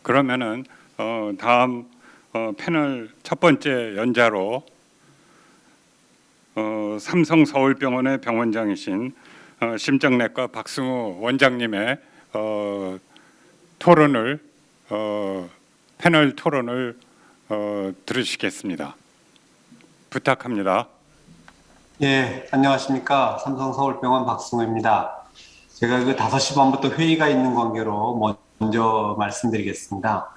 그러면은 다음 패널 첫 번째 연자로 삼성 서울병원의 병원장이신 심장내과 박승우 원장님의 토론을 패널 토론을 들으시겠습니다. 부탁합니다. 예, 안녕하십니까. 삼성서울병원 박승우입니다. 제가 그 5시 반부터 회의가 있는 관계로 먼저 말씀드리겠습니다.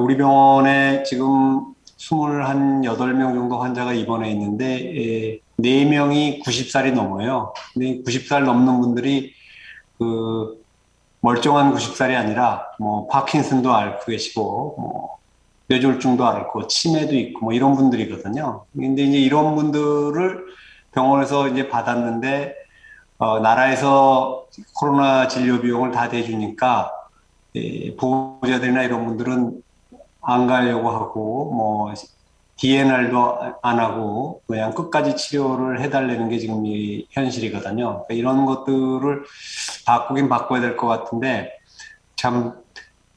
우리 병원에 지금 28명 정도 환자가 입원해 있는데, 4명이 90살이 넘어요. 근데 90살 넘는 분들이 그 멀쩡한 90살이 아니라, 파킨슨도 앓고 계시고, 뇌졸중도 앓고, 치매도 있고, 이런 분들이거든요. 근데 이제 이런 분들을 병원에서 이제 받았는데, 나라에서 코로나 진료 비용을 다 대주니까, 보호자들이나 이런 분들은 안 가려고 하고, DNR도 안 하고, 그냥 끝까지 치료를 해달라는 게 지금 이 현실이거든요. 그러니까 이런 것들을 바꾸긴 바꿔야 될 것 같은데, 참,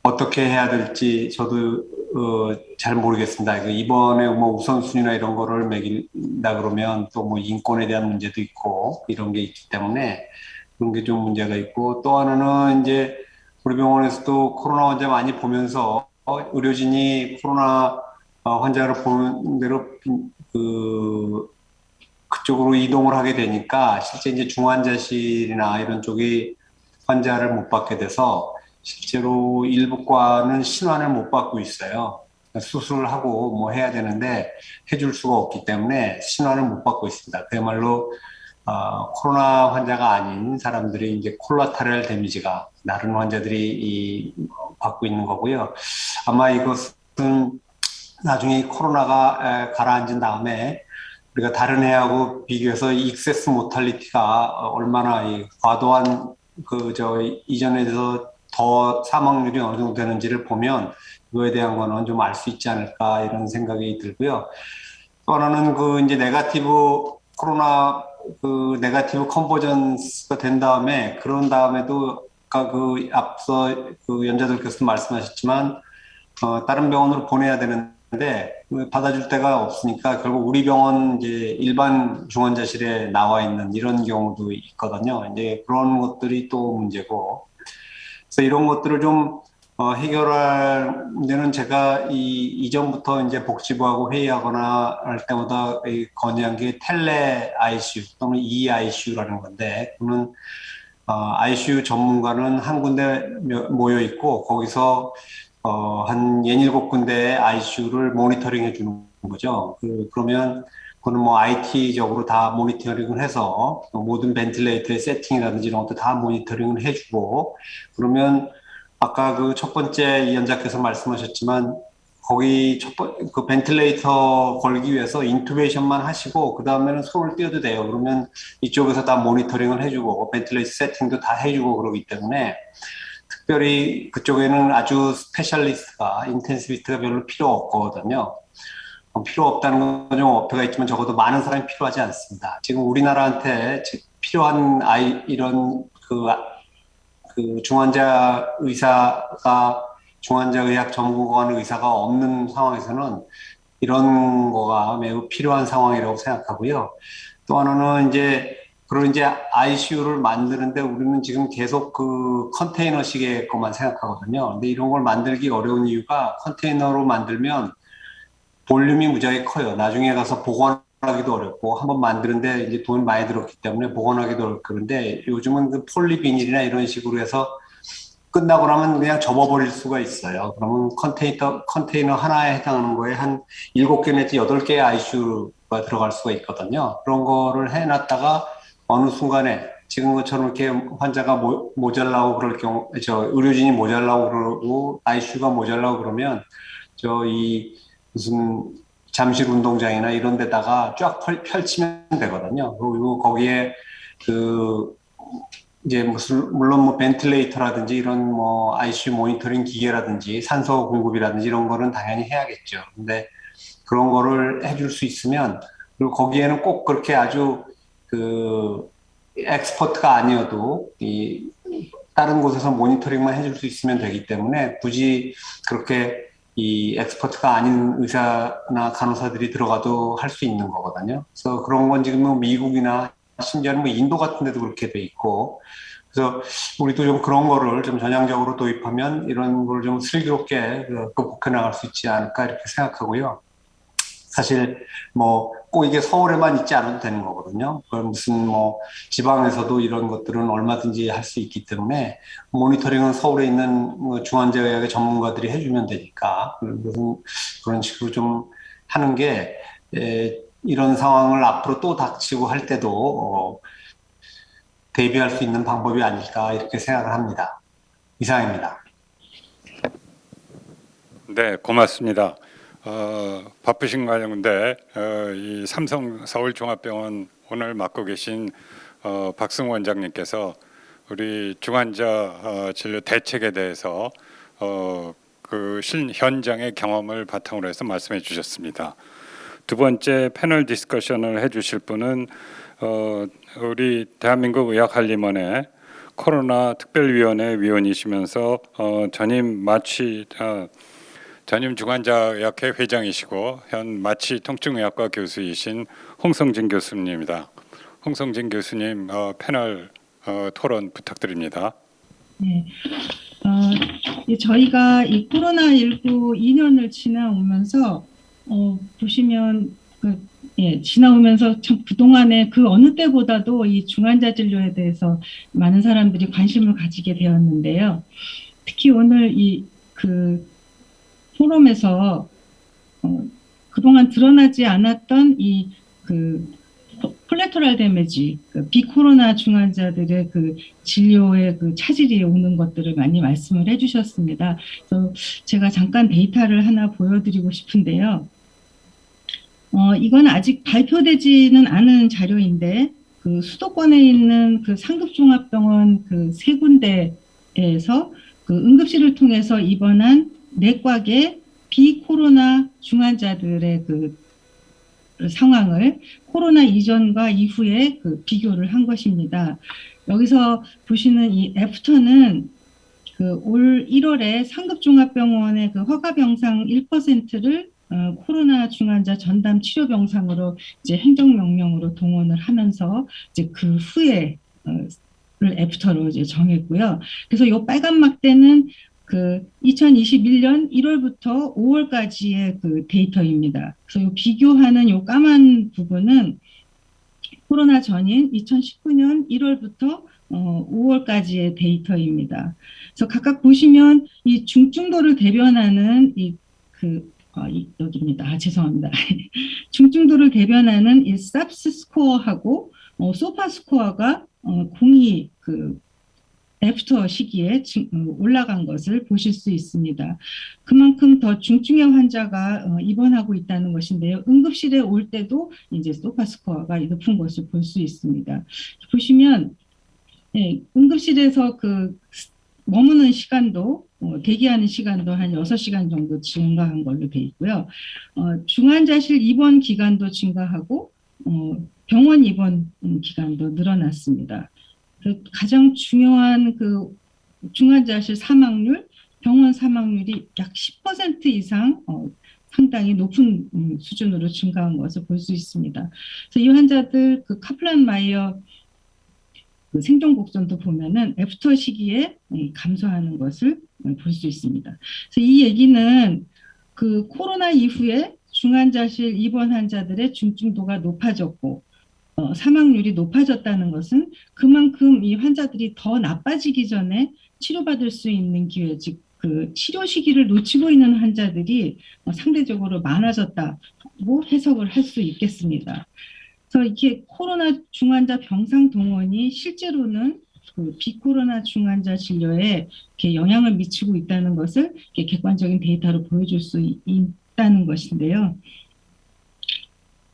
어떻게 해야 될지 저도 잘 모르겠습니다. 이번에 우선순위나 이런 거를 매긴다 그러면 또 인권에 대한 문제도 있고 이런 게 있기 때문에 그런 게 좀 문제가 있고, 또 하나는 이제 우리 병원에서도 코로나 환자 많이 보면서 의료진이 코로나 환자를 보는 대로 그쪽으로 이동을 하게 되니까 실제 이제 중환자실이나 이런 쪽이 환자를 못 받게 돼서 실제로 일부 과는 신환을 못 받고 있어요. 수술을 하고 해야 되는데 해줄 수가 없기 때문에 신환을 못 받고 있습니다. 그야말로 코로나 환자가 아닌 사람들이 이제 콜라테럴 데미지가 다른 환자들이 받고 있는 거고요. 아마 이것은 나중에 코로나가 가라앉은 다음에 우리가 다른 해하고 비교해서 익세스 모탈리티가 얼마나 과도한 이전에 대해서 더 사망률이 어느 정도 되는지를 보면 그거에 대한 거는 좀 알 수 있지 않을까 이런 생각이 들고요. 또 하나는 이제 코로나 네가티브 컨버전스가 된 다음에 그런 다음에도 아까 앞서 연자들께서 말씀하셨지만 다른 병원으로 보내야 되는데 받아줄 데가 없으니까 결국 우리 병원 이제 일반 중환자실에 나와 있는 이런 경우도 있거든요. 이제 그런 것들이 또 문제고, 그래서 이런 것들을 좀 해결할 데는 제가 이전부터 이제 복지부하고 회의하거나 할 때마다 건의한 게 텔레 ICU 또는 EICU라는 건데, 그는 ICU 전문가는 한 군데 모여 있고 거기서 한 67군데의 ICU를 모니터링 해주는 거죠. 그러면 그거는 IT적으로 다 모니터링을 해서 모든 벤틸레이터의 세팅이라든지 이런 것도 다 모니터링을 해주고, 그러면 아까 첫 번째 이연자께서 말씀하셨지만 거기 그 벤틸레이터 걸기 위해서 인투베이션만 하시고 그 다음에는 손을 떼어도 돼요. 그러면 이쪽에서 다 모니터링을 해주고 벤틸레이터 세팅도 다 해주고 그러기 때문에 특별히 그쪽에는 아주 스페셜리스트가 인텐시비스트가 별로 필요 없거든요. 필요 없다는 건 좀 어폐가 있지만 적어도 많은 사람이 필요하지 않습니다. 지금 우리나라한테 필요한 이런 중환자 의학 전문관 의사가 없는 상황에서는 이런 거가 매우 필요한 상황이라고 생각하고요. 또 하나는 그런 ICU를 만드는데 우리는 지금 계속 컨테이너식의 것만 생각하거든요. 근데 이런 걸 만들기 어려운 이유가 컨테이너로 만들면 볼륨이 무지하게 커요. 나중에 가서 보관하기도 어렵고 한번 만드는데 이제 돈이 많이 들었기 때문에 보관하기도 어렵고, 그런데 요즘은 폴리비닐이나 이런 식으로 해서 끝나고 나면 그냥 접어버릴 수가 있어요. 그러면 컨테이너 하나에 해당하는 거에 한 7개 내지 8개의 ICU가 들어갈 수가 있거든요. 그런 거를 해놨다가 어느 순간에 지금 것처럼 이렇게 환자가 모자라고 그럴 경우, 의료진이 모자라고 그러고 ICU가 모자라고 그러면 무슨 잠실 운동장이나 이런 데다가 쫙 펼치면 되거든요. 그리고 거기에 이제 물론 벤틸레이터라든지 이런 ICU 모니터링 기계라든지 산소 공급이라든지 이런 거는 당연히 해야겠죠. 근데 그런 거를 해줄 수 있으면, 그리고 거기에는 꼭 그렇게 아주 엑스퍼트가 아니어도 다른 곳에서 모니터링만 해줄 수 있으면 되기 때문에 굳이 그렇게 이 엑스퍼트가 아닌 의사나 간호사들이 들어가도 할 수 있는 거거든요. 그래서 그런 건 지금 뭐 미국이나 심지어는 뭐 인도 같은 데도 그렇게 돼 있고, 그래서 우리도 좀 그런 거를 좀 전향적으로 도입하면 이런 걸 좀 슬기롭게 극복해 나갈 수 있지 않을까 이렇게 생각하고요. 사실 뭐 꼭 이게 서울에만 있지 않아도 되는 거거든요. 그 무슨 뭐 지방에서도 이런 것들은 얼마든지 할 수 있기 때문에 모니터링은 서울에 있는 뭐 중환자의학의 전문가들이 해주면 되니까 무슨 그런 식으로 좀 하는 게 이런 상황을 앞으로 또 닥치고 할 때도 대비할 수 있는 방법이 아닐까 이렇게 생각을 합니다. 이상입니다. 네, 고맙습니다. 바쁘신 가운데 이 삼성 서울종합병원 오늘 맡고 계신 박승 원장님께서 우리 중환자 진료 대책에 대해서 그 현장의 경험을 바탕으로 해서 말씀해 주셨습니다. 두 번째 패널 디스커션을 해주실 분은 우리 대한민국 의학한림원의 코로나 특별위원회 위원이시면서 전임 중환자의학회 회장이시고 현 마취통증의학과 교수이신 홍성진 교수님입니다. 홍성진 교수님 패널 토론 부탁드립니다. 네, 저희가 이 코로나19 2년을 지나오면서 보시면 지나오면서 참 그동안에 그 어느 때보다도 이 중환자 진료에 대해서 많은 사람들이 관심을 가지게 되었는데요. 특히 오늘 그 포럼에서 그동안 드러나지 않았던 그 콜레터럴 데미지, 비코로나 중환자들의 그 진료의 그 차질이 오는 것들을 많이 말씀을 해주셨습니다. 그래서 제가 잠깐 데이터를 하나 보여드리고 싶은데요. 이건 아직 발표되지는 않은 자료인데 그 수도권에 있는 그 상급종합병원 그 세 군데에서 그 응급실을 통해서 입원한 내과계 비코로나 중환자들의 그 상황을 코로나 이전과 이후에 그 비교를 한 것입니다. 여기서 보시는 이 애프터는 그 올 1월에 상급종합병원의 그 허가병상 1%를 코로나 중환자 전담 치료 병상으로 이제 행정명령으로 동원을 하면서 이제 그 후에 를 애프터로 이제 정했고요. 그래서 이 빨간 막대는 그 2021년 1월부터 5월까지의 그 데이터입니다. 그래서 이 비교하는 이 까만 부분은 코로나 전인 2019년 1월부터 5월까지의 데이터입니다. 그래서 각각 보시면 이 중증도를 대변하는 여기입니다. 죄송합니다. 중증도를 대변하는 이 삽스 스코어하고 소파 스코어가 공이 그 애프터 시기에 올라간 것을 보실 수 있습니다. 그만큼 더 중증의 환자가 입원하고 있다는 것인데요. 응급실에 올 때도 이제 소파 스코어가 높은 것을 볼 수 있습니다. 보시면 응급실에서 그 머무는 시간도 대기하는 시간도 한 6시간 정도 증가한 걸로 돼 있고요. 중환자실 입원 기간도 증가하고 병원 입원 기간도 늘어났습니다. 가장 중요한 그 중환자실 사망률, 병원 사망률이 약 10% 이상 상당히 높은 수준으로 증가한 것을 볼 수 있습니다. 그래서 이 환자들 그 카플란 마이어 그 생존 곡선도 보면은 애프터 시기에 감소하는 것을 볼 수 있습니다. 그래서 이 얘기는 그 코로나 이후에 중환자실 입원 환자들의 중증도가 높아졌고 사망률이 높아졌다는 것은 그만큼 이 환자들이 더 나빠지기 전에 치료받을 수 있는 기회, 즉 그 치료 시기를 놓치고 있는 환자들이 상대적으로 많아졌다고 해석을 할 수 있겠습니다. 그래서 이렇게 코로나 중환자 병상 동원이 실제로는 그 비코로나 중환자 진료에 이렇게 영향을 미치고 있다는 것을 이렇게 객관적인 데이터로 보여줄 수 있다는 것인데요.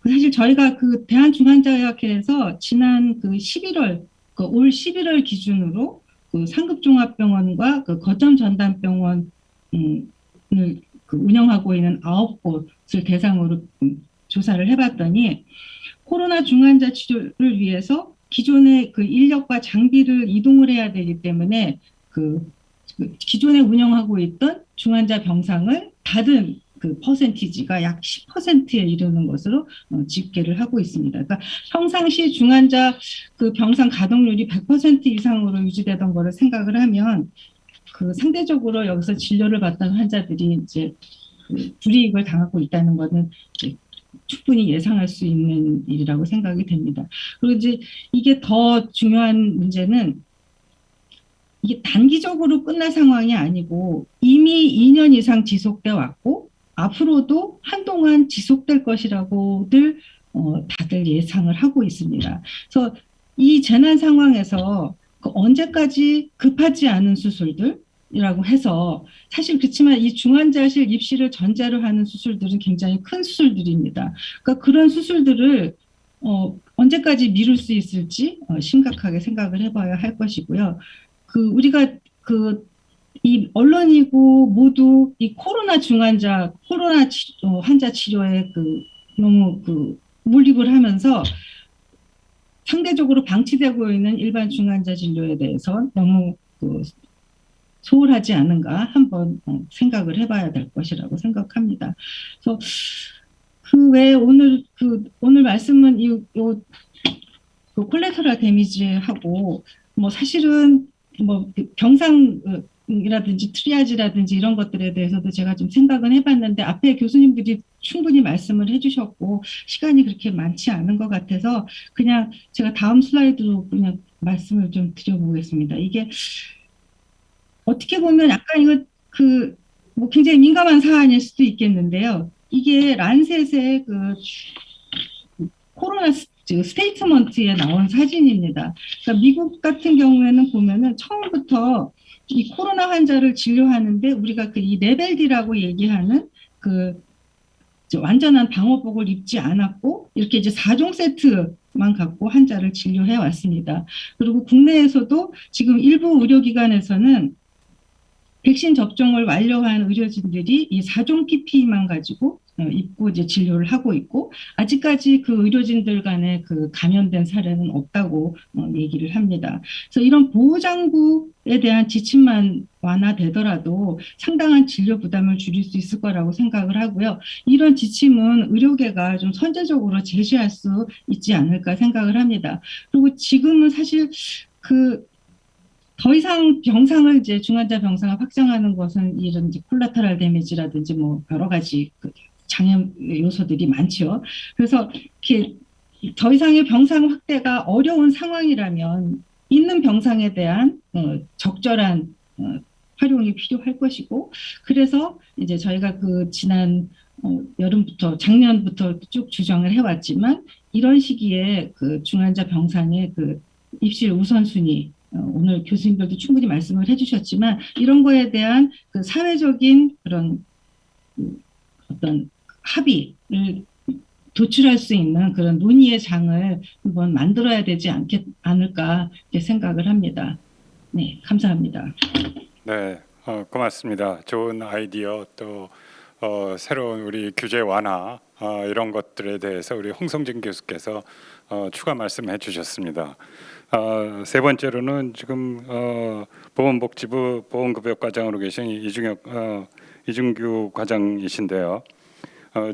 사실 저희가 그 대한중환자의학회에서 지난 그 11월, 올 11월 기준으로 그 상급종합병원과 그 거점 전담병원을 그 운영하고 있는 9곳을 대상으로 조사를 해봤더니 코로나 중환자 치료를 위해서 기존의 그 인력과 장비를 이동을 해야 되기 때문에 그 기존에 운영하고 있던 중환자 병상을 닫은 그 퍼센티지가 약 10%에 이르는 것으로 집계를 하고 있습니다. 그러니까 평상시 중환자 그 병상 가동률이 100% 이상으로 유지되던 거를 생각을 하면 그 상대적으로 여기서 진료를 받던 환자들이 이제 그 불이익을 당하고 있다는 것은 이제 충분히 예상할 수 있는 일이라고 생각이 됩니다. 그리고 이제 이게 더 중요한 문제는 이게 단기적으로 끝날 상황이 아니고 이미 2년 이상 지속돼 왔고 앞으로도 한동안 지속될 것이라고들 다들 예상을 하고 있습니다. 그래서 이 재난 상황에서 그 언제까지 급하지 않은 수술들이라고 해서 사실 그렇지만 이 중환자실 입시를 전제로 하는 수술들은 굉장히 큰 수술들입니다. 그러니까 그런 수술들을 언제까지 미룰 수 있을지 심각하게 생각을 해봐야 할 것이고요. 그 우리가 그 이 언론이고 모두 이 코로나 중환자, 환자 치료에 그 너무 그 몰입을 하면서 상대적으로 방치되고 있는 일반 중환자 진료에 대해서 너무 그 소홀하지 않은가 한번 생각을 해봐야 될 것이라고 생각합니다. 그래서 그 외에 오늘 말씀은 그 콜레터럴 데미지하고 뭐 사실은 뭐 병상이라든지 트리아지라든지 이런 것들에 대해서도 제가 좀 생각은 해봤는데 앞에 교수님들이 충분히 말씀을 해주셨고 시간이 그렇게 많지 않은 것 같아서 그냥 제가 다음 슬라이드로 그냥 말씀을 좀 드려보겠습니다. 이게 어떻게 보면 약간 이거 뭐 굉장히 민감한 사안일 수도 있겠는데요. 이게 란셋의 그 코로나 스테이트먼트에 나온 사진입니다. 그러니까 미국 같은 경우에는 보면은 처음부터 이 코로나 환자를 진료하는데 우리가 그 이 레벨 D라고 얘기하는 그 완전한 방호복을 입지 않았고 이렇게 이제 4종 세트만 갖고 환자를 진료해 왔습니다. 그리고 국내에서도 지금 일부 의료기관에서는 백신 접종을 완료한 의료진들이 이 4종 PPE만 가지고 입고 이제 진료를 하고 있고 아직까지 그 의료진들 간에 그 감염된 사례는 없다고 얘기를 합니다. 그래서 이런 보호장구에 대한 지침만 완화되더라도 상당한 진료 부담을 줄일 수 있을 거라고 생각을 하고요. 이런 지침은 의료계가 좀 선제적으로 제시할 수 있지 않을까 생각을 합니다. 그리고 지금은 사실 더 이상 병상을 이제 중환자 병상을 확장하는 것은 이런 이제 콜라테럴 데미지라든지 뭐 여러 가지 장애 요소들이 많죠. 그래서 이렇게 더 이상의 병상 확대가 어려운 상황이라면 있는 병상에 대한 적절한 활용이 필요할 것이고 그래서 이제 저희가 그 지난 작년부터 쭉 주장을 해왔지만 이런 시기에 그 중환자 병상의 그 입실 우선순위 오늘 교수님들도 충분히 말씀을 해주셨지만 이런 거에 대한 그 사회적인 그런 어떤 합의를 도출할 수 있는 그런 논의의 장을 한번 만들어야 되지 않을까 이렇게 생각을 합니다. 네, 감사합니다. 네, 고맙습니다. 좋은 아이디어 또 새로운 우리 규제 완화 이런 것들에 대해서 우리 홍성진 교수께서 추가 말씀해 주셨습니다. 세 번째로는 지금 보건복지부 보건급여과장으로 계신 이준규 과장이신데요.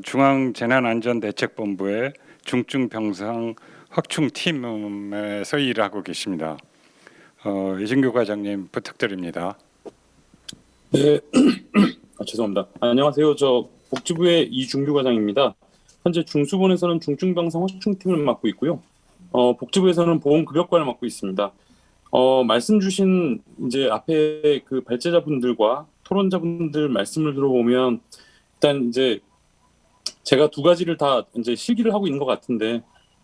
중앙재난안전대책본부의 중증병상 확충팀에서 일하고 계십니다. 이준규 과장님 부탁드립니다. 네, 죄송합니다. 안녕하세요. 저 복지부의 이준규 과장입니다. 현재 중수본에서는 중증병상 확충팀을 맡고 있고요. 복지부에서는 보건급여과를 맡고 있습니다. 말씀 주신 이제 앞에 그 발제자분들과 토론자분들 말씀을 들어보면 일단 이제 제가 두 가지를 다 이제 실기를 하고 있는 것 같은데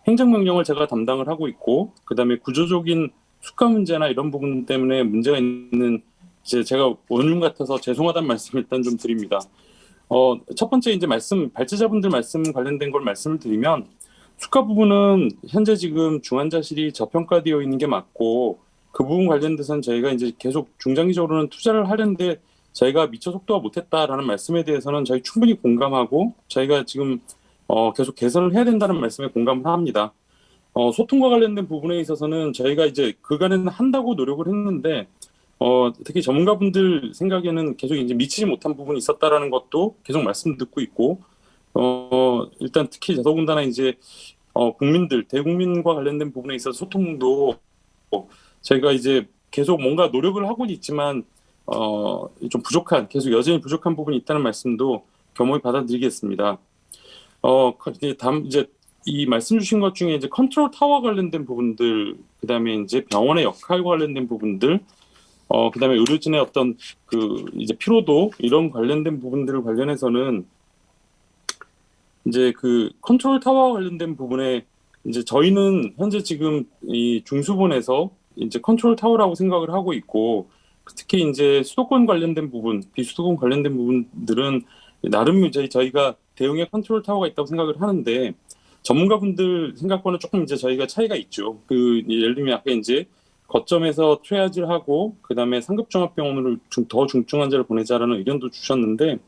행정명령을 제가 담당을 하고 있고 그다음에 구조적인 수가 문제나 이런 부분 때문에 문제가 있는 이제 제가 원흉 같아서 죄송하다는 말씀을 일단 좀 드립니다. 첫 번째 이제 발제자분들 말씀 관련된 걸 말씀을 드리면 수가 부분은 현재 지금 중환자실이 저평가되어 있는 게 맞고 그 부분 관련돼서는 저희가 이제 계속 중장기적으로는 투자를 하려는데 저희가 미처 속도가 못했다라는 말씀에 대해서는 저희 충분히 공감하고 저희가 지금 계속 개선을 해야 된다는 말씀에 공감을 합니다. 소통과 관련된 부분에 있어서는 저희가 이제 그간에는 한다고 노력을 했는데 특히 전문가분들 생각에는 계속 이제 미치지 못한 부분이 있었다라는 것도 계속 말씀 듣고 있고 일단 특히 더더군다나 이제 국민들 대국민과 관련된 부분에 있어서 소통도 저희가 이제 계속 뭔가 노력을 하고는 있지만 좀 부족한 계속 여전히 부족한 부분이 있다는 말씀도 겸허히 받아들이겠습니다. 이제 다음 이제 이 말씀 주신 것 중에 이제 컨트롤 타워 관련된 부분들, 그다음에 이제 병원의 역할과 관련된 부분들, 그다음에 의료진의 어떤 그 이제 피로도 이런 관련된 부분들을 관련해서는 이제 그 컨트롤 타워와 관련된 부분에 이제 저희는 현재 지금 이 중수본에서 이제 컨트롤 타워라고 생각을 하고 있고 특히 이제 수도권 관련된 부분, 비수도권 관련된 부분들은 나름 이제 저희가 대응의 컨트롤 타워가 있다고 생각을 하는데 전문가분들 생각과는 조금 이제 저희가 차이가 있죠. 예를 들면 아까 이제 거점에서 트리아지를 하고 그다음에 상급종합병원으로 더 중증 환자를 보내자라는 의견도 주셨는데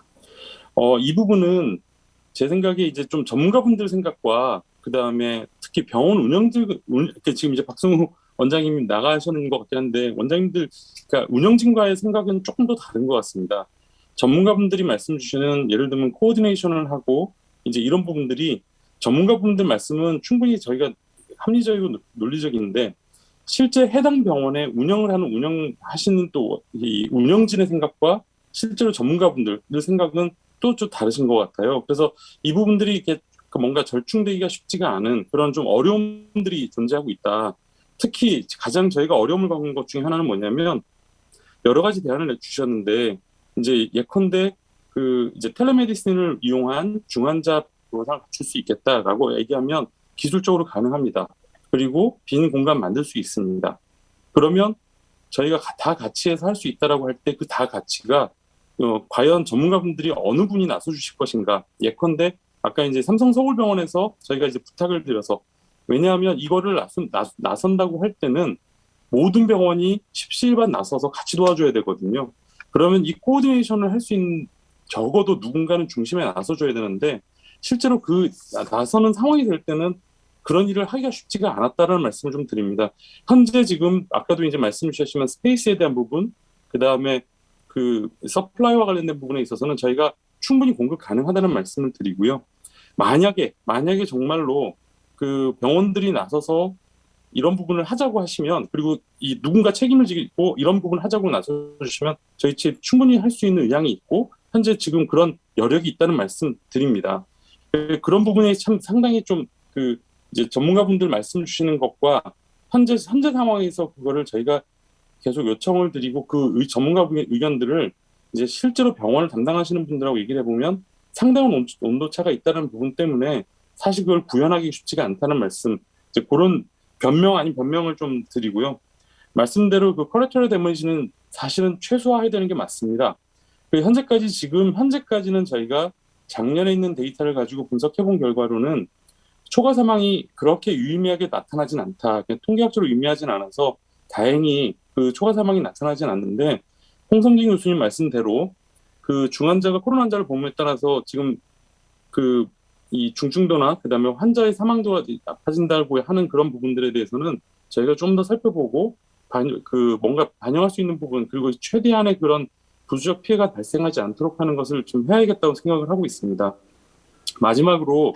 이 부분은 제 생각에 이제 좀 전문가분들 생각과 그다음에 특히 병원 운영진 지금 이제 박승우 원장님이 나가시는 것 같긴 한데 원장님들 그러니까 운영진과의 생각은 조금 더 다른 것 같습니다. 전문가분들이 말씀 주시는 예를 들면 코오디네이션을 하고 이제 이런 부분들이 전문가분들 말씀은 충분히 저희가 합리적이고 논리적인데 실제 해당 병원에 운영을 하는 운영하시는 또 이 운영진의 생각과 실제로 전문가분들의 생각은 또 좀 다르신 것 같아요. 그래서 이 부분들이 이렇게 뭔가 절충되기가 쉽지가 않은 그런 좀 어려움들이 존재하고 있다. 특히 가장 저희가 어려움을 겪은 것 중에 하나는 뭐냐면 여러 가지 대안을 내주셨는데 이제 예컨대 이제 텔레메디슨을 이용한 중환자 보상을 갖출 수 있겠다라고 얘기하면 기술적으로 가능합니다. 그리고 빈 공간 만들 수 있습니다. 그러면 저희가 다 같이 해서 할 수 있다라고 할 때 그 다 같이가 과연 전문가분들이 어느 분이 나서 주실 것인가. 예컨대 아까 이제 삼성 서울병원에서 저희가 이제 부탁을 드려서 왜냐하면 이거를 나선다고 할 때는 모든 병원이 십시일반 나서서 같이 도와줘야 되거든요. 그러면 이 코오디네이션을 할 수 있는 적어도 누군가는 중심에 나서줘야 되는데 실제로 나서는 상황이 될 때는 그런 일을 하기가 쉽지가 않았다는 말씀을 좀 드립니다. 현재 지금 아까도 이제 말씀 주셨지만 스페이스에 대한 부분, 그 다음에 서플라이와 관련된 부분에 있어서는 저희가 충분히 공급 가능하다는 말씀을 드리고요. 만약에 정말로 병원들이 나서서 이런 부분을 하자고 하시면 그리고 누군가 책임을 지고 이런 부분을 하자고 나서주시면 저희 측 충분히 할 수 있는 의향이 있고 현재 지금 그런 여력이 있다는 말씀 드립니다. 그런 부분에 참 상당히 좀 이제 전문가분들 말씀 주시는 것과 현재 상황에서 그거를 저희가 계속 요청을 드리고 전문가분의 의견들을 이제 실제로 병원을 담당하시는 분들하고 얘기를 해보면 상당한 온도차가 있다는 부분 때문에 사실 그걸 구현하기 쉽지가 않다는 말씀, 이제 그런 변명 아닌 변명을 좀 드리고요. 말씀대로 콜레테럴 데미지는 사실은 최소화해야 되는 게 맞습니다. 현재까지는 저희가 작년에 있는 데이터를 가지고 분석해본 결과로는 초과 사망이 그렇게 유의미하게 나타나진 않다. 그냥 통계학적으로 유의미하진 않아서 다행히 초과 사망이 나타나진 않는데 홍성진 교수님 말씀대로 중환자가 코로나 환자를 보험에 따라서 지금 이 중증도나 그다음에 환자의 사망도가 낮아진다고 하는 그런 부분들에 대해서는 저희가 좀 더 살펴보고 뭔가 반영할 수 있는 부분 그리고 최대한의 그런 부수적 피해가 발생하지 않도록 하는 것을 좀 해야겠다고 생각을 하고 있습니다. 마지막으로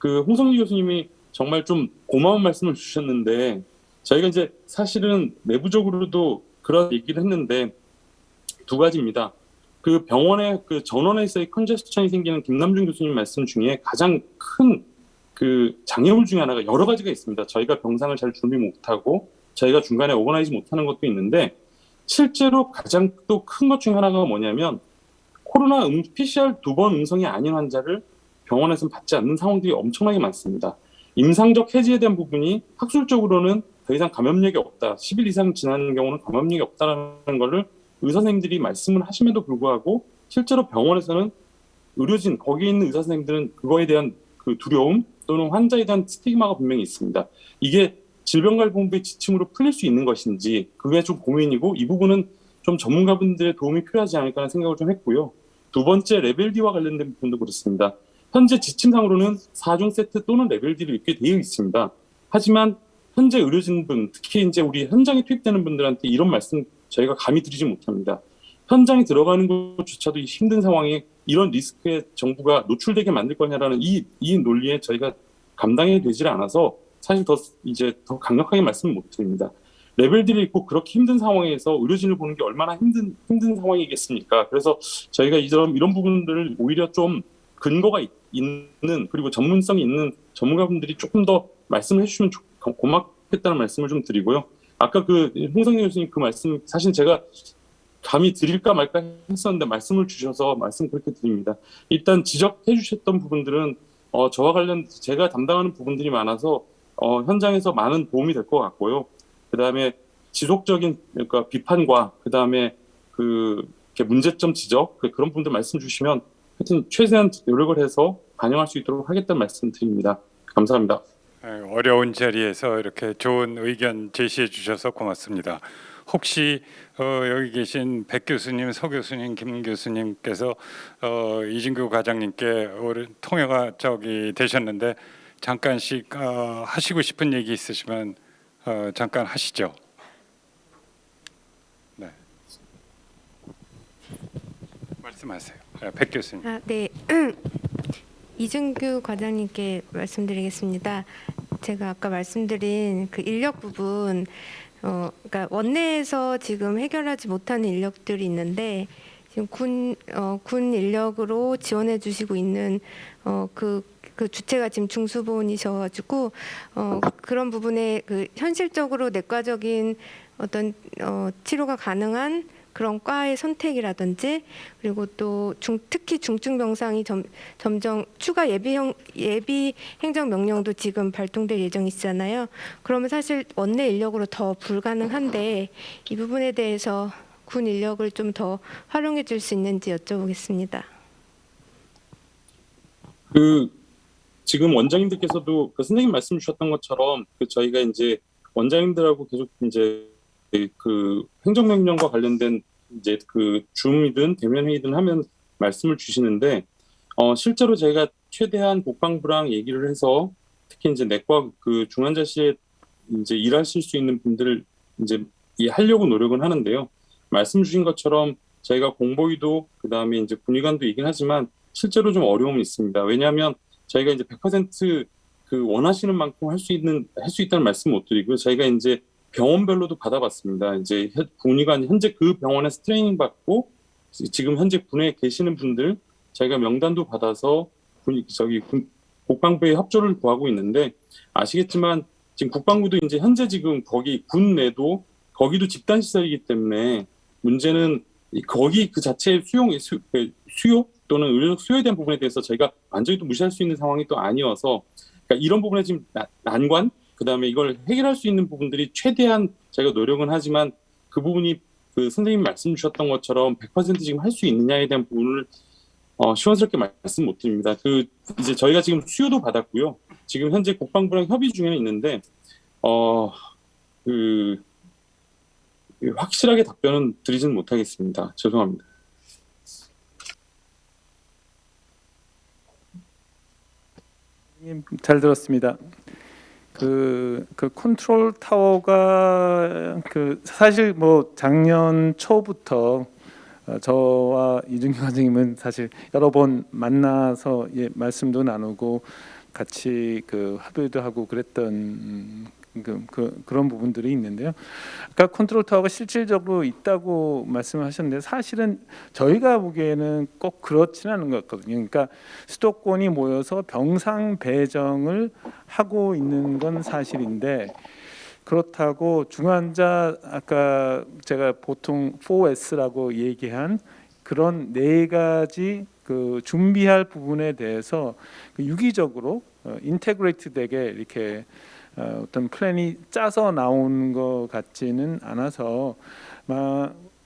홍성진 교수님이 정말 좀 고마운 말씀을 주셨는데 저희가 이제 사실은 내부적으로도 그런 얘기를 했는데 두 가지입니다. 병원의 전원에서의 컨제스천이 생기는 김남준 교수님 말씀 중에 가장 큰 장애물 중에 하나가 여러 가지가 있습니다. 저희가 병상을 잘 준비 못하고 저희가 중간에 오거나이즈 못하는 것도 있는데 실제로 가장 또 큰 것 중에 하나가 뭐냐면 코로나 PCR 2번 음성이 아닌 환자를 병원에서는 받지 않는 상황들이 엄청나게 많습니다. 임상적 해지에 대한 부분이 학술적으로는 더 이상 감염력이 없다. 10일 이상 지나는 경우는 감염력이 없다는 것을 의사 선생님들이 말씀을 하심에도 불구하고 실제로 병원에서는 의료진 거기에 있는 의사 선생님들은 그거에 대한 두려움 또는 환자에 대한 스티그마가 분명히 있습니다. 이게 질병관리본부의 지침으로 풀릴 수 있는 것인지 그게 좀 고민이고 이 부분은 좀 전문가분들의 도움이 필요하지 않을까 하는 생각을 좀 했고요. 두 번째 레벨 D와 관련된 부분도 그렇습니다. 현재 지침상으로는 4중 세트 또는 레벨 D로 이렇게 되어 있습니다. 하지만 현재 의료진분, 특히 이제 우리 현장에 투입되는 분들한테 이런 말씀 저희가 감히 드리지 못합니다. 현장에 들어가는 것조차도 힘든 상황에 이런 리스크에 정부가 노출되게 만들 거냐라는 이 논리에 저희가 감당이 되질 않아서 사실 더 강력하게 말씀을 못 드립니다. 레벨들이 있고 그렇게 힘든 상황에서 의료진을 보는 게 얼마나 힘든 상황이겠습니까? 그래서 저희가 이런 부분들을 오히려 좀 근거가 있는 그리고 전문성이 있는 전문가분들이 조금 더 말씀을 해주시면 고맙겠다는 말씀을 좀 드리고요. 아까 홍성경 교수님 그 말씀 사실 제가 감히 드릴까 말까 했었는데 말씀을 주셔서 말씀 그렇게 드립니다. 일단 지적해 주셨던 부분들은 저와 관련 제가 담당하는 부분들이 많아서 현장에서 많은 도움이 될 것 같고요. 그다음에 지속적인 그러니까 비판과 그다음에 이렇게 문제점 지적 그런 분들 말씀 주시면 하여튼 최대한 노력을 해서 반영할 수 있도록 하겠다는 말씀 드립니다. 감사합니다. 어려운 자리에서 이렇게 좋은 의견 제시해 주셔서 고맙습니다. 혹시 여기 계신 백 교수님, 서 교수님, 김 교수님께서 이진규 과장님께 통화가 되셨는데 잠깐씩 하시고 싶은 얘기 있으시면 잠깐 하시죠. 네, 말씀하세요. 백 교수님. 네. 이준규 과장님께 말씀드리겠습니다. 제가 아까 말씀드린 그 인력 부분, 그러니까 원내에서 지금 해결하지 못하는 인력들이 있는데 지금 군 인력으로 지원해 주시고 있는 그 주체가 지금 중수본이셔가지고 그런 부분에 현실적으로 내과적인 어떤 치료가 가능한 그런 과의 선택이라든지 그리고 또 특히 중증 병상이 점점 추가 예비 행정 명령도 지금 발동될 예정이잖아요. 그러면 사실 원내 인력으로 더 불가능한데 이 부분에 대해서 군 인력을 좀 더 활용해 줄 수 있는지 여쭤보겠습니다. 지금 원장님들께서도 선생님 말씀 주셨던 것처럼 저희가 이제 원장님들하고 계속 이제 행정명령과 관련된 이제 줌이든 대면 회의든 하면 말씀을 주시는데 실제로 저희가 최대한 국방부랑 얘기를 해서 특히 이제 내과 중환자실에 이제 일하실 수 있는 분들을 이제 하려고 노력은 하는데요. 말씀 주신 것처럼 저희가 공보위도 그다음에 이제 군의관도 얘기는 하지만 실제로 좀 어려움이 있습니다. 왜냐하면 저희가 이제 100% 원하시는 만큼 할 수 있다는 말씀 못 드리고요. 저희가 이제 병원별로도 받아봤습니다. 이제 군의관 현재 그 병원에서 트레이닝 받고 지금 현재 군에 계시는 분들 저희가 명단도 받아서 국방부에 협조를 구하고 있는데 아시겠지만 지금 국방부도 이제 현재 지금 거기 군 내도 거기도 집단 시설이기 때문에 문제는 거기 그 자체의 수요 또는 의료적 수요에 대한 부분에 대해서 저희가 완전히 또 무시할 수 있는 상황이 또 아니어서 그러니까 이런 부분에 지금 난관 그다음에 이걸 해결할 수 있는 부분들이 최대한 저희가 노력은 하지만 그 부분이 선생님 말씀 주셨던 것처럼 100% 지금 할 수 있느냐에 대한 부분을 시원스럽게 말씀 못 드립니다. 이제 저희가 지금 수요도 받았고요. 지금 현재 국방부랑 협의 중에 있는데 확실하게 답변은 드리지는 못하겠습니다. 죄송합니다. 잘 들었습니다. 컨트롤 타워가 사실 작년 초부터 저와 이준규 과장님은 사실 여러 번 만나서 말씀도 나누고 같이 합의도 하고 그랬던 그런 부분들이 있는데요. 아까 컨트롤 타워가 실질적으로 있다고 말씀하셨는데 사실은 저희가 보기에는 꼭 그렇지는 않은 것 같거든요. 그러니까 수도권이 모여서 병상 배정을 하고 있는 건 사실인데 그렇다고 중환자 아까 제가 보통 4S라고 얘기한 그런 네 가지 준비할 부분에 대해서 유기적으로 인테그레이트 되게 이렇게 어떤 플랜이 짜서 나온 것 같지는 않아서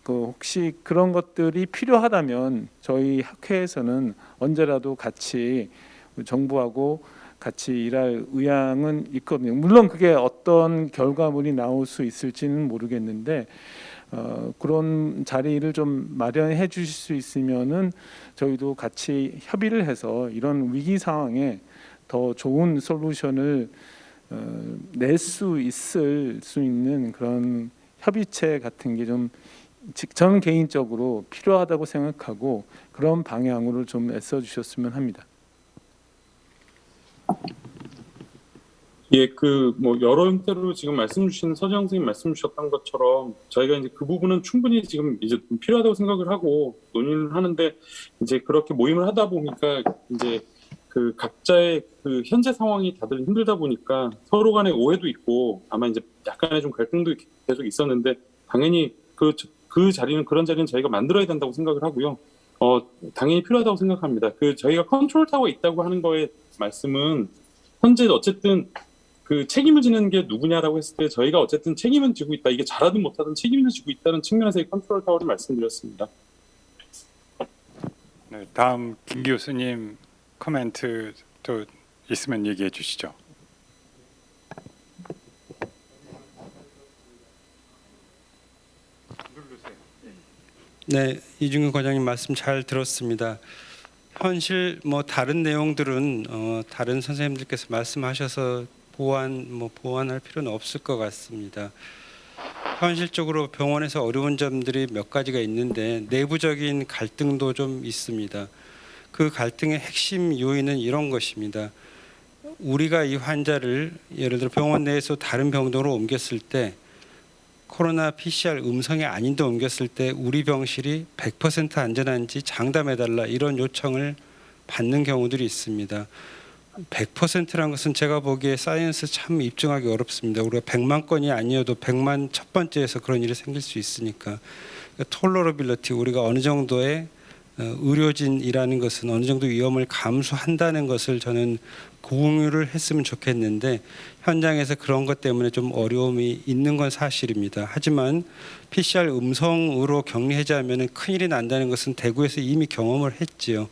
혹시 그런 것들이 필요하다면 저희 학회에서는 언제라도 같이 정부하고 같이 일할 의향은 있거든요. 물론 그게 어떤 결과물이 나올 수 있을지는 모르겠는데 그런 자리를 좀 마련해 주실 수 있으면은 저희도 같이 협의를 해서 이런 위기 상황에 더 좋은 솔루션을 낼 수 있을 수 있는 그런 협의체 같은 게 좀 저는 개인적으로 필요하다고 생각하고 그런 방향으로 좀 애써 주셨으면 합니다. 예, 그 뭐 여러 형태로 지금 말씀 주신 서지영 선생님 말씀 주셨던 것처럼 저희가 이제 그 부분은 충분히 지금 이제 좀 필요하다고 생각을 하고 논의를 하는데 이제 그렇게 모임을 하다 보니까 이제 그 각자의 그 현재 상황이 다들 힘들다 보니까 서로 간의 오해도 있고 아마 이제 약간의 좀 갈등도 계속 있었는데 당연히 그 자리는 그런 자리는 저희가 만들어야 된다고 생각을 하고요. 당연히 필요하다고 생각합니다. 그 저희가 컨트롤 타워에 있다고 하는 거에 말씀은 현재 어쨌든 그 책임을 지는 게 누구냐라고 했을 때 저희가 어쨌든 책임은 지고 있다. 이게 잘하든 못하든 책임을 지고 있다는 측면에서의 컨트롤 타워를 말씀드렸습니다. 네, 다음 김 교수님 코멘트 또 있으면 얘기해 주시죠. 네, 이중규 과장님 말씀 잘 들었습니다. 현실 다른 내용들은 다른 선생님들께서 말씀하셔서 보완할 필요는 없을 것 같습니다. 현실적으로 병원에서 어려운 점들이 몇 가지가 있는데 내부적인 갈등도 좀 있습니다. 그 갈등의 핵심 요인은 이런 것입니다. 우리가 이 환자를 예를 들어 병원 내에서 다른 병동으로 옮겼을 때 코로나 PCR 음성이 아닌데 옮겼을 때 우리 병실이 100% 안전한지 장담해달라 이런 요청을 받는 경우들이 있습니다. 100%라는 것은 제가 보기에 사이언스 참 입증하기 어렵습니다. 우리가 100만 건이 아니어도 100만 첫 번째에서 그런 일이 생길 수 있으니까 톨러러빌리티 우리가 어느 정도의 의료진이라는 것은 어느 정도 위험을 감수한다는 것을 저는 공유를 했으면 좋겠는데 현장에서 그런 것 때문에 좀 어려움이 있는 건 사실입니다. 하지만 PCR 음성으로 격리해제하면 큰일이 난다는 것은 대구에서 이미 경험을 했지요.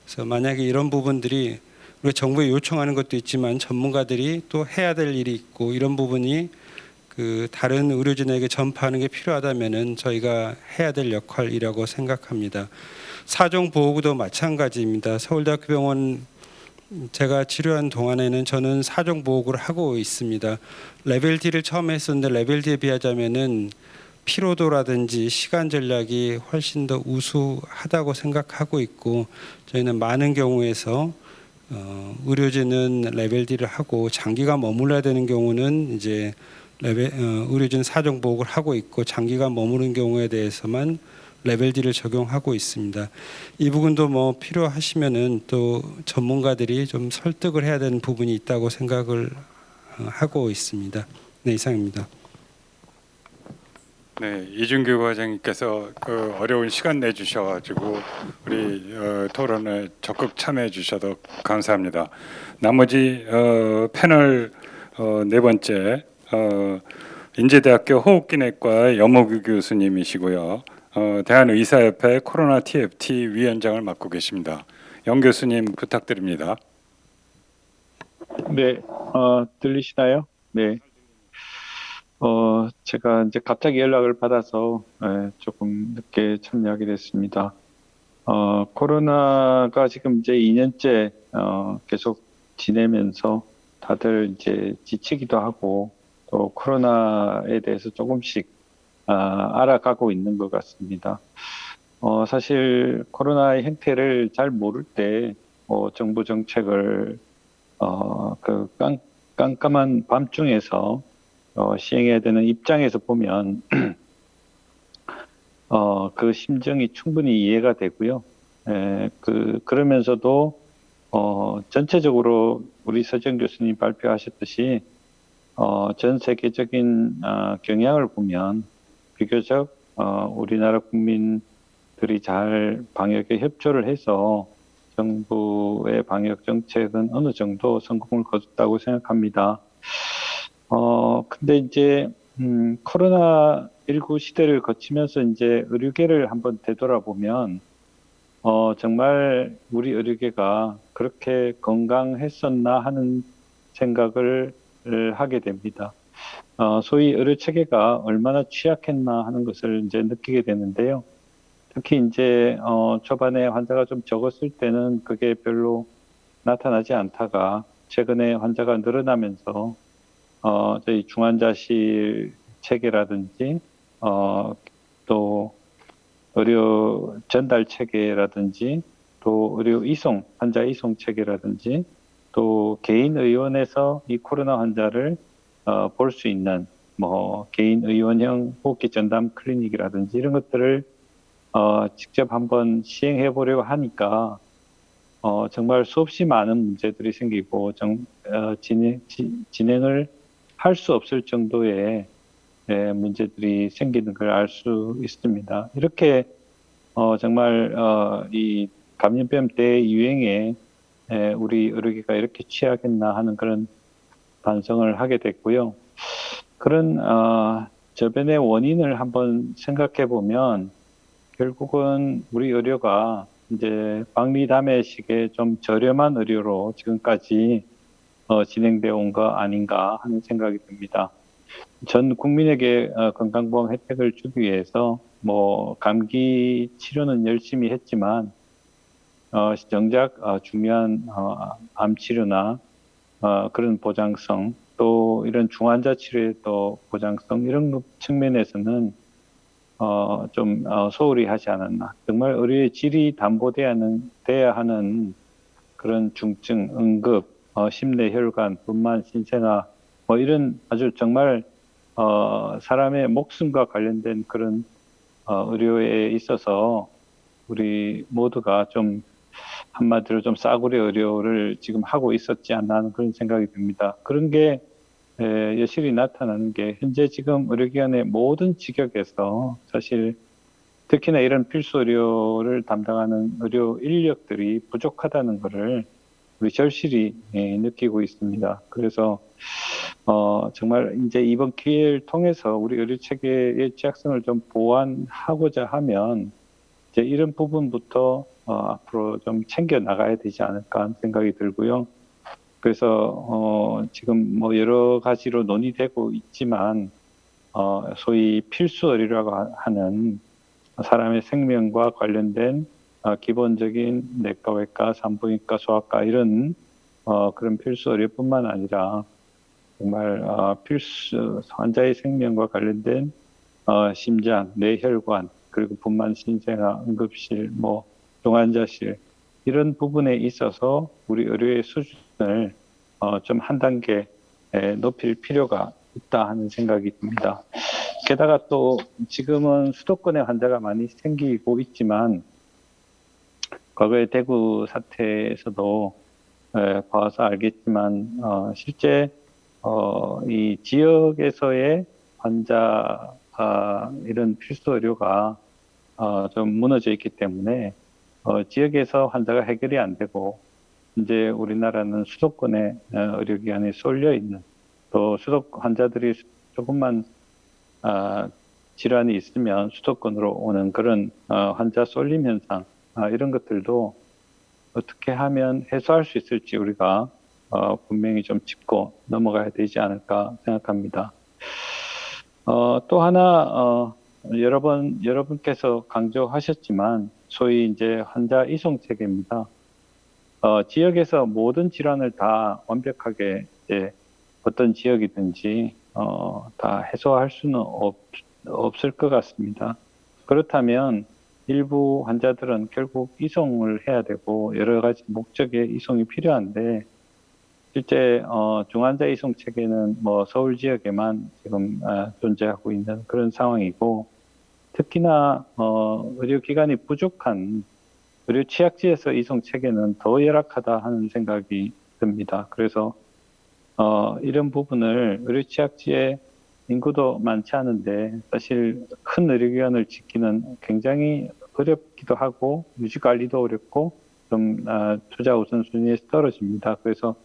그래서 만약에 이런 부분들이 우리 정부에 요청하는 것도 있지만 전문가들이 또 해야 될 일이 있고 이런 부분이 그 다른 의료진에게 전파하는 게 필요하다면은 저희가 해야 될 역할이라고 생각합니다. 사종 보호구도 마찬가지입니다. 서울대학교 병원 제가 치료한 동안에는 저는 사종 보호구를 하고 있습니다. 레벨 D를 처음 했었는데 레벨 D에 비하자면은 피로도라든지 시간 전략이 훨씬 더 우수하다고 생각하고 있고 저희는 많은 경우에서 의료진은 레벨 D를 하고 장기간 머물러야 되는 경우는 이제 의료진 사종 보호를 하고 있고 장기간 머무는 경우에 대해서만 레벨 D를 적용하고 있습니다. 이 부분도 필요하시면은 또 전문가들이 좀 설득을 해야 되는 부분이 있다고 생각을 하고 있습니다. 네, 이상입니다. 네, 이준규 과장님께서 그 어려운 시간 내주셔가지고 우리 토론에 적극 참여해 주셔서 감사합니다. 나머지 패널 네 번째 인제대학교 호흡기내과 염호규 교수님이시고요. 대한의사협회 코로나 TFT 위원장을 맡고 계십니다. 영 교수님 부탁드립니다. 네, 들리시나요? 네. 제가 이제 갑자기 연락을 받아서 조금 늦게 참여하게 됐습니다. 코로나가 지금 이제 2년째 계속 지내면서 다들 이제 지치기도 하고 또 코로나에 대해서 조금씩 알아가고 있는 것 같습니다. 사실 코로나의 형태를 잘 모를 때 정부 정책을 그 깜깜한 밤중에서 시행해야 되는 입장에서 보면 그 심정이 충분히 이해가 되고요. 그러면서도 전체적으로 우리 서지영 교수님 발표하셨듯이 전 세계적인 경향을 보면 비교적 우리나라 국민들이 잘 방역에 협조를 해서 정부의 방역 정책은 어느 정도 성공을 거뒀다고 생각합니다. 근데 이제 코로나19 시대를 거치면서 이제 의료계를 한번 되돌아보면 정말 우리 의료계가 그렇게 건강했었나 하는 생각을 하게 됩니다. 소위 의료 체계가 얼마나 취약했나 하는 것을 이제 느끼게 되는데요. 특히 이제 초반에 환자가 좀 적었을 때는 그게 별로 나타나지 않다가 최근에 환자가 늘어나면서 저희 중환자실 체계라든지 또 의료 전달 체계라든지 또 의료 이송, 환자 이송 체계라든지 또 개인 의원에서 이 코로나 환자를 볼 수 있는 뭐 개인 의원형 호흡기 전담 클리닉이라든지 이런 것들을 직접 한번 시행해 보려고 하니까 정말 수없이 많은 문제들이 생기고 진행을 할 수 없을 정도의 문제들이 생기는 걸 알 수 있습니다. 이렇게 정말 이 감염병 대유행에 우리 의료계가 이렇게 취하겠나 하는 그런 반성을 하게 됐고요. 그런 저변의 원인을 한번 생각해 보면 결국은 우리 의료가 이제 박리담회식의 좀 저렴한 의료로 지금까지 진행되어 온 거 아닌가 하는 생각이 듭니다. 전 국민에게 건강보험 혜택을 주기 위해서 뭐 감기 치료는 열심히 했지만 정작 중요한 암 치료나 그런 보장성 또 이런 중환자 치료의 또 보장성 이런 측면에서는 좀 소홀히 하지 않았나. 정말 의료의 질이 담보돼야 하는 그런 중증, 응급, 심내혈관, 분만, 신생아 뭐 이런 아주 정말 사람의 목숨과 관련된 그런 의료에 있어서 우리 모두가 좀 한마디로 좀 싸구려 의료를 지금 하고 있었지 않나 하는 그런 생각이 듭니다. 그런 게 여실히 나타나는 게 현재 지금 의료기관의 모든 직역에서 사실 특히나 이런 필수 의료를 담당하는 의료 인력들이 부족하다는 것을 우리 절실히 느끼고 있습니다. 그래서 정말 이제 이번 기회를 통해서 우리 의료 체계의 취약성을 좀 보완하고자 하면 이제 이런 부분부터 앞으로 좀 챙겨 나가야 되지 않을까 하는 생각이 들고요. 그래서 지금 뭐 여러 가지로 논의되고 있지만 소위 필수 의료라고 하는 사람의 생명과 관련된 기본적인 내과, 외과, 산부인과, 소아과 이런 그런 필수 의료뿐만 아니라 정말 필수 환자의 생명과 관련된 심장, 뇌혈관 그리고 분만, 신생아, 응급실, 뭐 중환자실 이런 부분에 있어서 우리 의료의 수준을 좀 한 단계 높일 필요가 있다 하는 생각이 듭니다. 게다가 또 지금은 수도권에 환자가 많이 생기고 있지만 과거의 대구 사태에서도 봐서 알겠지만 실제 이 지역에서의 환자 이런 필수 의료가 좀 무너져 있기 때문에 지역에서 환자가 해결이 안 되고 이제 우리나라는 수도권의 의료기관에 쏠려 있는 또 수도 환자들이 조금만 질환이 있으면 수도권으로 오는 그런 환자 쏠림 현상 이런 것들도 어떻게 하면 해소할 수 있을지 우리가 분명히 좀 짚고 넘어가야 되지 않을까 생각합니다. 또 하나 여러분께서 강조하셨지만 소위 이제 환자 이송 체계입니다. 지역에서 모든 질환을 다 완벽하게 이제 어떤 지역이든지 다 해소할 수는 없을 것 같습니다. 그렇다면 일부 환자들은 결국 이송을 해야 되고 여러 가지 목적의 이송이 필요한데 실제 중환자 이송 체계는 뭐 서울 지역에만 지금 존재하고 있는 그런 상황이고 특히나 의료기관이 부족한 의료 취약지에서 이송 체계는 더 열악하다 하는 생각이 듭니다. 그래서 이런 부분을 의료 취약지에 인구도 많지 않은데 사실 큰 의료기관을 짓기는 굉장히 어렵기도 하고 유지 관리도 어렵고 좀 투자 우선순위에서 떨어집니다. 그래서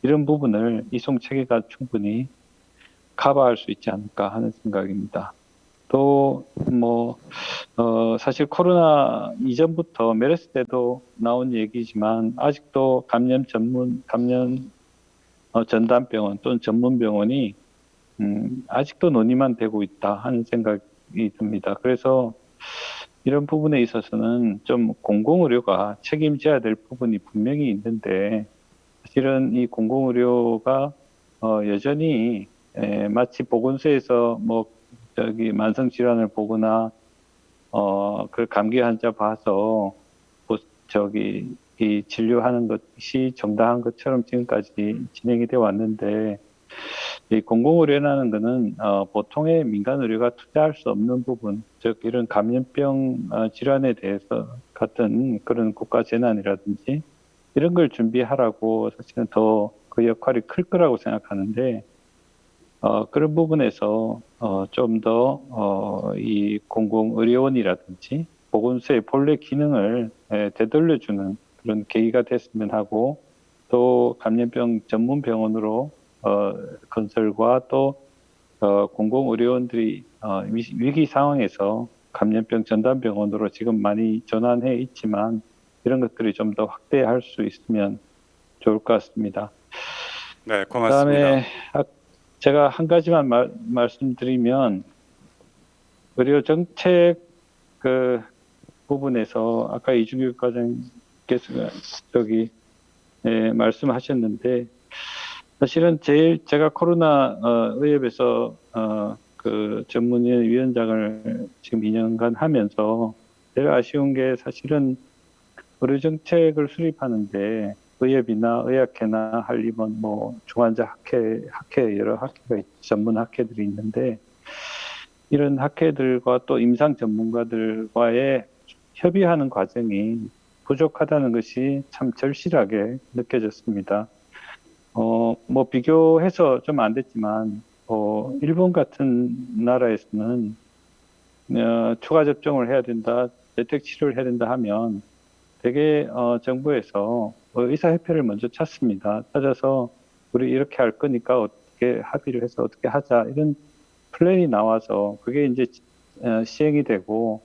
이런 부분을 이송 체계가 충분히 커버할 수 있지 않을까 하는 생각입니다. 또 뭐 사실 코로나 이전부터 메르스 때도 나온 얘기지만 아직도 감염 전담병원 또는 전문병원이 아직도 논의만 되고 있다 하는 생각이 듭니다. 그래서 이런 부분에 있어서는 좀 공공의료가 책임져야 될 부분이 분명히 있는데 사실은 이 공공의료가 여전히 마치 보건소에서 뭐 저기 만성 질환을 보거나 그 감기 환자 봐서 저기 이 진료하는 것이 정당한 것처럼 지금까지 진행이 되어 왔는데, 이 공공의료라는 것은 보통의 민간 의료가 투자할 수 없는 부분, 즉 이런 감염병 질환에 대해서 같은 그런 국가 재난이라든지 이런 걸 준비하라고 사실은 더 그 역할이 클 거라고 생각하는데, 그런 부분에서 좀 더 이 공공의료원이라든지 보건소의 본래 기능을 되돌려주는 그런 계기가 됐으면 하고, 또 감염병 전문 병원으로 건설과 또 공공의료원들이 위기 상황에서 감염병 전담병원으로 지금 많이 전환해 있지만 이런 것들이 좀 더 확대할 수 있으면 좋을 것 같습니다. 네, 그다음에 고맙습니다. 제가 한 가지만 말씀드리면, 의료 정책 그 부분에서 아까 이준규 과장께서 저기 말씀하셨는데, 사실은 제가 코로나 의협에서 그 전문위원 위원장을 지금 2년간 하면서 제일 아쉬운 게, 사실은 의료 정책을 수립하는데 의협이나 의학회나 한림원, 뭐 중환자 학회 여러 학회가 전문 학회들이 있는데, 이런 학회들과 또 임상 전문가들과의 협의하는 과정이 부족하다는 것이 참 절실하게 느껴졌습니다. 뭐 비교해서 좀 안 됐지만, 일본 같은 나라에서는 추가 접종을 해야 된다, 재택 치료를 해야 된다 하면 되게 정부에서 의사협회를 먼저 찾습니다. 찾아서 우리 이렇게 할 거니까 어떻게 합의를 해서 어떻게 하자, 이런 플랜이 나와서 그게 이제 시행이 되고,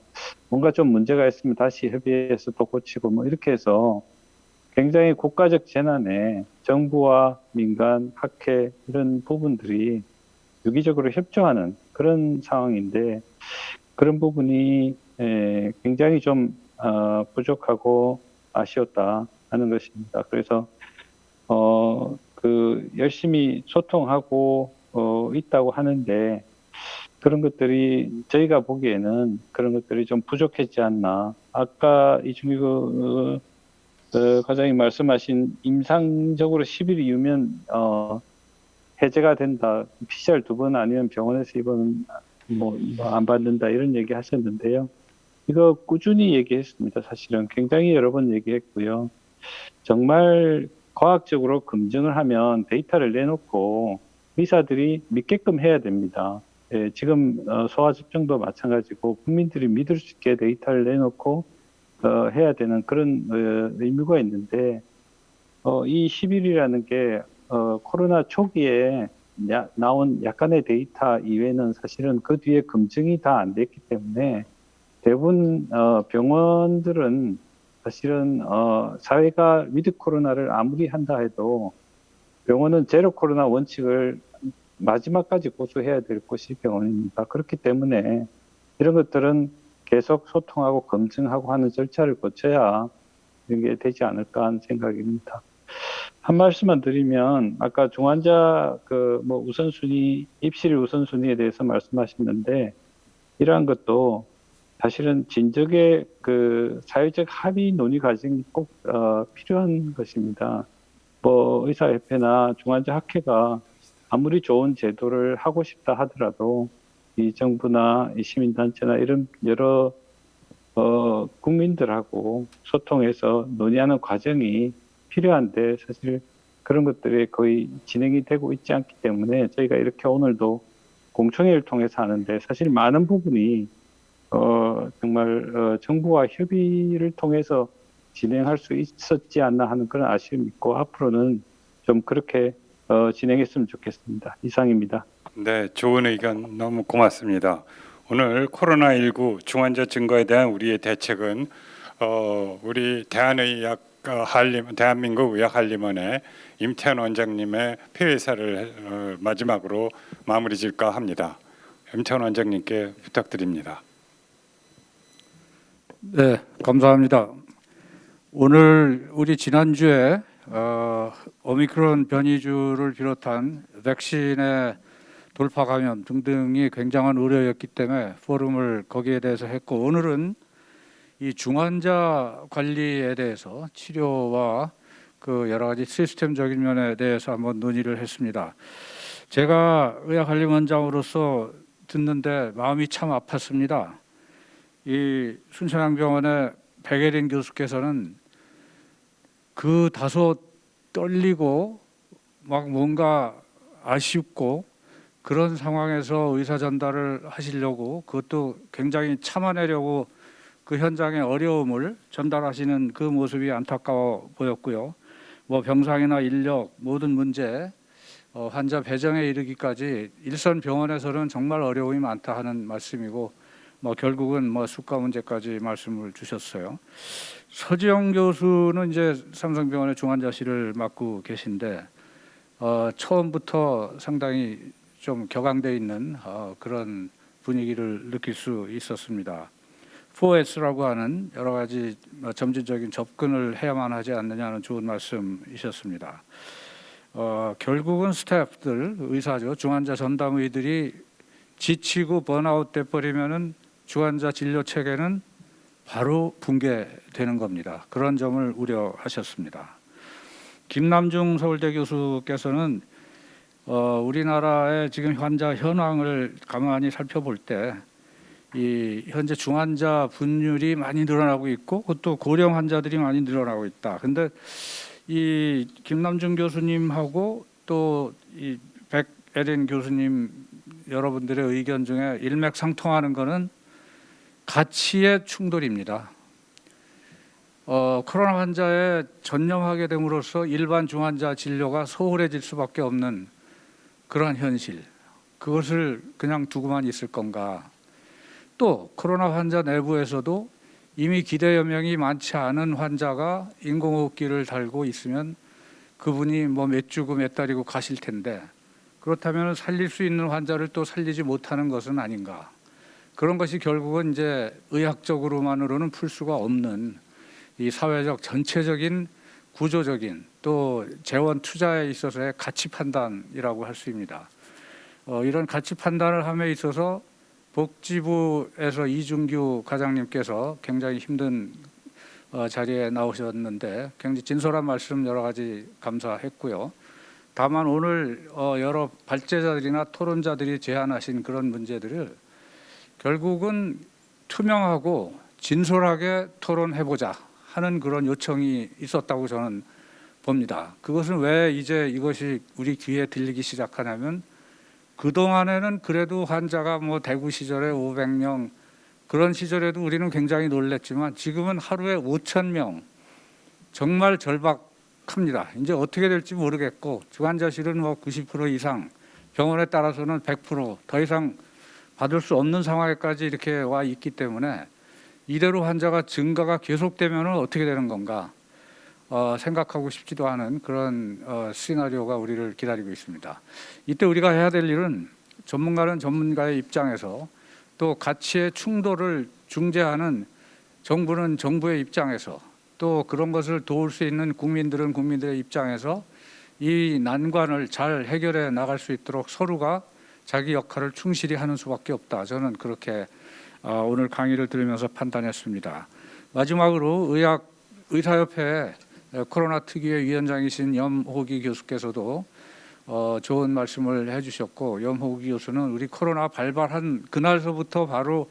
뭔가 좀 문제가 있으면 다시 협의해서 또 고치고 뭐 이렇게 해서 굉장히 국가적 재난에 정부와 민간, 학회 이런 부분들이 유기적으로 협조하는 그런 상황인데, 그런 부분이 굉장히 좀 부족하고 아쉬웠다 하는 것입니다. 그래서 그 열심히 소통하고 있다고 하는데, 그런 것들이 저희가 보기에는 그런 것들이 좀 부족했지 않나. 아까 이준규 과장님 말씀하신 임상적으로 10일 이후면 해제가 된다, PCR 2번 아니면 병원에서 이번 뭐 안 받는다, 이런 얘기 하셨는데요. 이거 꾸준히 얘기했습니다. 사실은 굉장히 여러 번 얘기했고요. 정말 과학적으로 검증을 하면 데이터를 내놓고 의사들이 믿게끔 해야 됩니다. 지금 소아접종도 마찬가지고 국민들이 믿을 수 있게 데이터를 내놓고 해야 되는 그런 의무가 있는데, 이 10일이라는 게 코로나 초기에 나온 약간의 데이터 이외에는 사실은 그 뒤에 검증이 다 안 됐기 때문에, 대부분 병원들은 사실은 사회가 위드 코로나를 아무리 한다 해도 병원은 제로 코로나 원칙을 마지막까지 고수해야 될 곳이 병원입니다. 그렇기 때문에 이런 것들은 계속 소통하고 검증하고 하는 절차를 거쳐야 이런 게 되지 않을까 하는 생각입니다. 한 말씀만 드리면, 아까 중환자 뭐 우선순위, 입실 우선순위에 대해서 말씀하셨는데, 이러한 것도 사실은 진즉의 그 사회적 합의 논의 과정이 꼭 필요한 것입니다. 뭐 의사협회나 중환자 학회가 아무리 좋은 제도를 하고 싶다 하더라도 이 정부나 이 시민단체나 이런 여러 국민들하고 소통해서 논의하는 과정이 필요한데, 사실 그런 것들이 거의 진행이 되고 있지 않기 때문에 저희가 이렇게 오늘도 공청회를 통해서 하는데, 사실 많은 부분이 정말 정부와 협의를 통해서 진행할 수 있었지 않나 하는 그런 아쉬움이 있고, 앞으로는 좀 그렇게 진행했으면 좋겠습니다. 이상입니다. 네, 좋은 의견 너무 고맙습니다. 오늘 코로나19 중환자 증가에 대한 우리의 대책은 우리 대한민국 의학한림원의 임태현 원장님의 폐회사를 마지막으로 마무리 질까 합니다. 임태현 원장님께 부탁드립니다. 네, 감사합니다. 오늘 우리 지난주에 오미크론 변이주를 비롯한 백신의 돌파 감염 등등이 굉장한 우려였기 때문에 포럼을 거기에 대해서 했고, 오늘은 이 중환자 관리에 대해서 치료와 그 여러 가지 시스템적인 면에 대해서 한번 논의를 했습니다. 제가 의학관리원장으로서 듣는데 마음이 참 아팠습니다. 이 순천향병원의 백예린 교수께서는 그 다소 떨리고 막 뭔가 아쉽고 그런 상황에서 의사 전달을 하시려고, 그것도 굉장히 참아내려고 그 현장의 어려움을 전달하시는 그 모습이 안타까워 보였고요. 뭐 병상이나 인력 모든 문제, 환자 배정에 이르기까지 일선 병원에서는 정말 어려움이 많다 하는 말씀이고, 뭐 결국은 뭐 수가 문제까지 말씀을 주셨어요. 서지영 교수는 이제 삼성병원의 중환자실을 맡고 계신데 처음부터 상당히 좀 격앙돼 있는 그런 분위기를 느낄 수 있었습니다. 4S라고 하는 여러 가지 점진적인 접근을 해야만 하지 않느냐는 좋은 말씀이셨습니다. 결국은 스태프들, 의사죠, 중환자 전담의들이 지치고 번아웃 돼버리면은 중환자 진료 체계는 바로 붕괴되는 겁니다. 그런 점을 우려하셨습니다. 김남중 서울대 교수께서는 우리나라의 지금 환자 현황을 가만히 살펴볼 때 이 현재 중환자 분율이 많이 늘어나고 있고, 그것도 고령 환자들이 많이 늘어나고 있다. 근데 이 김남중 교수님하고 또 이 백예린 교수님 여러분들의 의견 중에 일맥상통하는 것은 가치의 충돌입니다. 코로나 환자에 전념하게 됨으로써 일반 중환자 진료가 소홀해질 수밖에 없는 그러한 현실, 그것을 그냥 두고만 있을 건가? 또 코로나 환자 내부에서도 이미 기대여명이 많지 않은 환자가 인공호흡기를 달고 있으면 그분이 뭐 몇 주고 몇 달이고 가실 텐데, 그렇다면 살릴 수 있는 환자를 또 살리지 못하는 것은 아닌가? 그런 것이 결국은 이제 의학적으로만으로는 풀 수가 없는 이 사회적 전체적인 구조적인 또 재원 투자에 있어서의 가치 판단이라고 할 수 있습니다. 이런 가치 판단을 함에 있어서 복지부에서 이준규 과장님께서 굉장히 힘든 자리에 나오셨는데 굉장히 진솔한 말씀 여러 가지 감사했고요. 다만 오늘 여러 발제자들이나 토론자들이 제안하신 그런 문제들을 결국은 투명하고 진솔하게 토론해보자 하는 그런 요청이 있었다고 저는 봅니다. 그것은 왜 이제 이것이 우리 귀에 들리기 시작하냐면, 그동안에는 그래도 환자가 뭐 대구 시절에 500명 그런 시절에도 우리는 굉장히 놀랬지만 지금은 하루에 5,000명, 정말 절박합니다. 이제 어떻게 될지 모르겠고, 중환자실은 뭐 90% 이상, 병원에 따라서는 100%더 이상 받을 수 없는 상황에까지 이렇게 와 있기 때문에 이대로 환자가 증가가 계속되면 어떻게 되는 건가 생각하고 싶지도 않은 그런 시나리오가 우리를 기다리고 있습니다. 이때 우리가 해야 될 일은 전문가는 전문가의 입장에서, 또 가치의 충돌을 중재하는 정부는 정부의 입장에서, 또 그런 것을 도울 수 있는 국민들은 국민들의 입장에서 이 난관을 잘 해결해 나갈 수 있도록 서로가 자기 역할을 충실히 하는 수밖에 없다. 저는 그렇게 오늘 강의를 들으면서 판단했습니다. 마지막으로 의사협회 코로나 특위의 위원장이신 염호기 교수께서도 좋은 말씀을 해주셨고, 염호기 교수는 우리 코로나 발발한 그날서부터 바로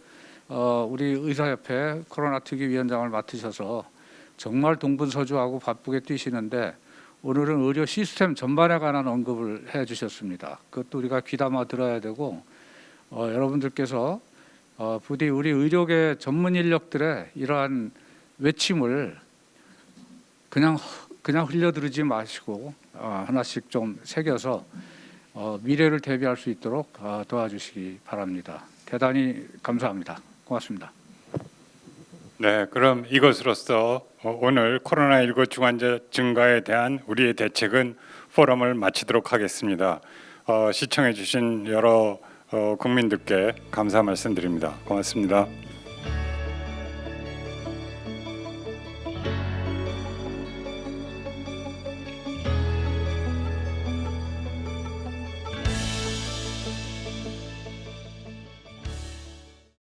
우리 의사협회 코로나 특위 위원장을 맡으셔서 정말 동분서주하고 바쁘게 뛰시는데, 오늘은 의료 시스템 전반에 관한 언급을 해주셨습니다. 그것도 우리가 귀담아 들어야 되고, 여러분들께서 부디 우리 의료계 전문 인력들의 이러한 외침을 그냥 흘려들으지 마시고 하나씩 좀 새겨서 미래를 대비할 수 있도록 도와주시기 바랍니다. 대단히 감사합니다. 고맙습니다. 네, 그럼 이것으로써 오늘 코로나19 중환자 증가에 대한 우리의 대책은 포럼을 마치도록 하겠습니다. 시청해 주신 여러 국민들께 감사 말씀드립니다. 고맙습니다.